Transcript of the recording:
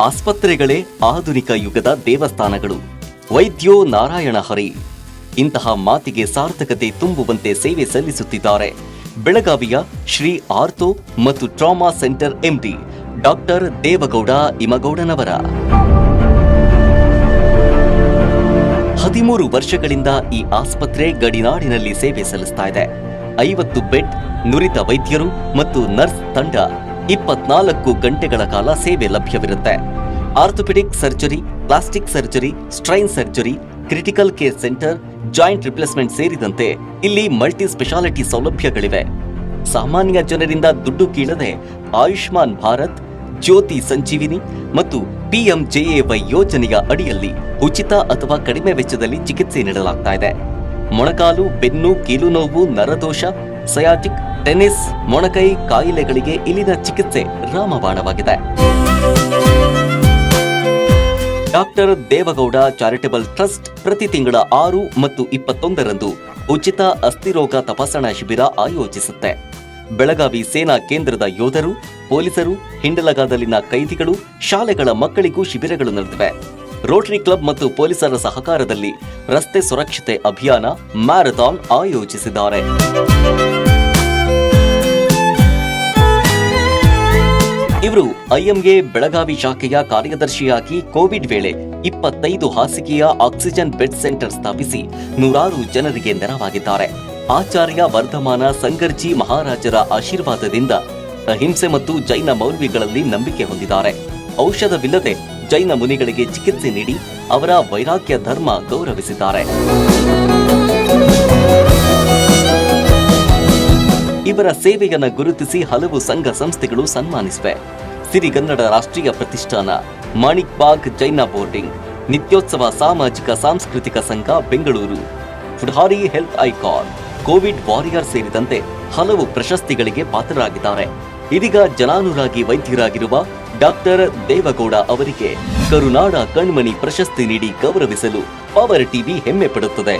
ಆಸ್ಪತ್ರೆಗಳೇ ಆಧುನಿಕ ಯುಗದ ದೇವಸ್ಥಾನಗಳು. ವೈದ್ಯೋ ನಾರಾಯಣ ಹರಿ ಇಂತಹ ಮಾತಿಗೆ ಸಾರ್ಥಕತೆ ತುಂಬುವಂತೆ ಸೇವೆ ಸಲ್ಲಿಸುತ್ತಿದ್ದಾರೆ ಬೆಳಗಾವಿಯ ಶ್ರೀ ಆರ್ಥೋ ಮತ್ತು trauma centre MD doctor Devegowda Imagoudanavar. 13 ವರ್ಷಗಳಿಂದ ಈ ಆಸ್ಪತ್ರೆ ಗಡಿನಾಡಿನಲ್ಲಿ ಸೇವೆ ಸಲ್ಲಿಸ್ತಾ ಇದೆ. 50 ಬೆಡ್, ನುರಿತ ವೈದ್ಯರು ಮತ್ತು ನರ್ಸ್ ತಂಡ 24 ಗಂಟೆಗಳ ಕಾಲ ಸೇವೆ ಲಭ್ಯವಿರುತ್ತೆ. Orthopaedic surgery, plastic surgery, strain surgery, critical care centre, joint replacement ಸೇರಿದಂತೆ ಇಲ್ಲಿ ಮಲ್ಟಿ ಸ್ಪೆಷಾಲಿಟಿ ಸೌಲಭ್ಯಗಳಿವೆ. ಸಾಮಾನ್ಯ ಜನರಿಂದ ದುಡ್ಡು ಕೀಳದೆ ಆಯುಷ್ಮಾನ್ ಭಾರತ್, ಜ್ಯೋತಿ ಸಂಜೀವಿನಿ ಮತ್ತು PMJAY ಯೋಜನೆಯ ಅಡಿಯಲ್ಲಿ ಉಚಿತ ಅಥವಾ ಕಡಿಮೆ ವೆಚ್ಚದಲ್ಲಿ ಚಿಕಿತ್ಸೆ ನೀಡಲಾಗ್ತಾ ಇದೆ. ಮೊಣಕಾಲು, ಬೆನ್ನು, ಕೀಲು ನೋವು, ನರದೋಷ, ಸಯಾಟಿಕ್, ಟೆನ್ನಿಸ್, ಮೊಣಕೈ ಕಾಯಿಲೆಗಳಿಗೆ ಇಲ್ಲಿನ ಚಿಕಿತ್ಸೆ ರಾಮಬಾಣವಾಗಿದೆ. ಡಾಕ್ಟರ್ ದೇವಗೌಡ ಚಾರಿಟಬಲ್ ಟ್ರಸ್ಟ್ ಪ್ರತಿ ತಿಂಗಳ 6 ಮತ್ತು 21ರಂದು ಉಚಿತ ಅಸ್ಥಿರೋಗ ತಪಾಸಣಾ ಶಿಬಿರ ಆಯೋಜಿಸುತ್ತೆ. ಬೆಳಗಾವಿ ಸೇನಾ ಕೇಂದ್ರದ ಯೋಧರು, ಪೊಲೀಸರು, ಹಿಂಡಲಗಾದಲ್ಲಿನ ಕೈದಿಗಳು, ಶಾಲೆಗಳ ಮಕ್ಕಳಿಗೂ ಶಿಬಿರಗಳು ನಡೆದಿವೆ. ರೋಟರಿ ಕ್ಲಬ್ ಮತ್ತು ಪೊಲೀಸರ ಸಹಕಾರದಲ್ಲಿ ರಸ್ತೆ ಸುರಕ್ಷತೆ ಅಭಿಯಾನ ಮ್ಯಾರಥಾನ್ ಆಯೋಜಿಸಿದ್ದಾರೆ. ಇವರು IMA ಬೆಳಗಾವಿ ಶಾಖೆಯ ಕಾರ್ಯದರ್ಶಿಯಾಗಿ ಕೋವಿಡ್ ವೇಳೆ 25 ಹಾಸಿಗೆಯ ಆಕ್ಸಿಜನ್ ಬೆಡ್ ಸೆಂಟರ್ ಸ್ಥಾಪಿಸಿ ನೂರಾರು ಜನರಿಗೆ ನೆರವಾಗಿದ್ದಾರೆ. ಆಚಾರ್ಯ ವರ್ಧಮಾನ ಸಂಗರ್ಜಿ ಮಹಾರಾಜರ ಆಶೀರ್ವಾದದಿಂದ ಅಹಿಂಸೆ ಮತ್ತು ಜೈನ ಮೌಲ್ಯಗಳಲ್ಲಿ ನಂಬಿಕೆ ಹೊಂದಿದ್ದಾರೆ. ಔಷಧವಿಲ್ಲದೆ ಜೈನ ಮುನಿಗಳಿಗೆ ಚಿಕಿತ್ಸೆ ನೀಡಿ ಅವರ ವೈರಾಗ್ಯ ಧರ್ಮ ಗೌರವಿಸಿದ್ದಾರೆ. ಇವರ ಸೇವೆಯನ್ನು ಗುರುತಿಸಿ ಹಲವು ಸಂಘ ಸಂಸ್ಥೆಗಳು ಸನ್ಮಾನಿಸಿವೆ. ಸಿರಿಗನ್ನಡ ರಾಷ್ಟ್ರೀಯ ಪ್ರತಿಷ್ಠಾನ, ಮಾಣಿಕ್ ಬಾಗ್ ಜೈನ ಬೋರ್ಡಿಂಗ್, ನಿತ್ಯೋತ್ಸವ ಸಾಮಾಜಿಕ ಸಾಂಸ್ಕೃತಿಕ ಸಂಘ ಬೆಂಗಳೂರು, ಫುಡಾರಿ ಹೆಲ್ತ್ ಐಕಾನ್, ಕೋವಿಡ್ ವಾರಿಯರ್ ಸೇರಿದಂತೆ ಹಲವು ಪ್ರಶಸ್ತಿಗಳಿಗೆ ಪಾತ್ರರಾಗಿದ್ದಾರೆ. ಇದೀಗ ಜನಾನುರಾಗಿ ವೈದ್ಯರಾಗಿರುವ ಡಾಕ್ಟರ್ ದೇವಗೌಡ ಅವರಿಗೆ ಕರುನಾಡ ಕಣ್ಮಣಿ ಪ್ರಶಸ್ತಿ ನೀಡಿ ಗೌರವಿಸಲು ಪವರ್ ಟಿವಿ ಹೆಮ್ಮೆ ಪಡುತ್ತದೆ.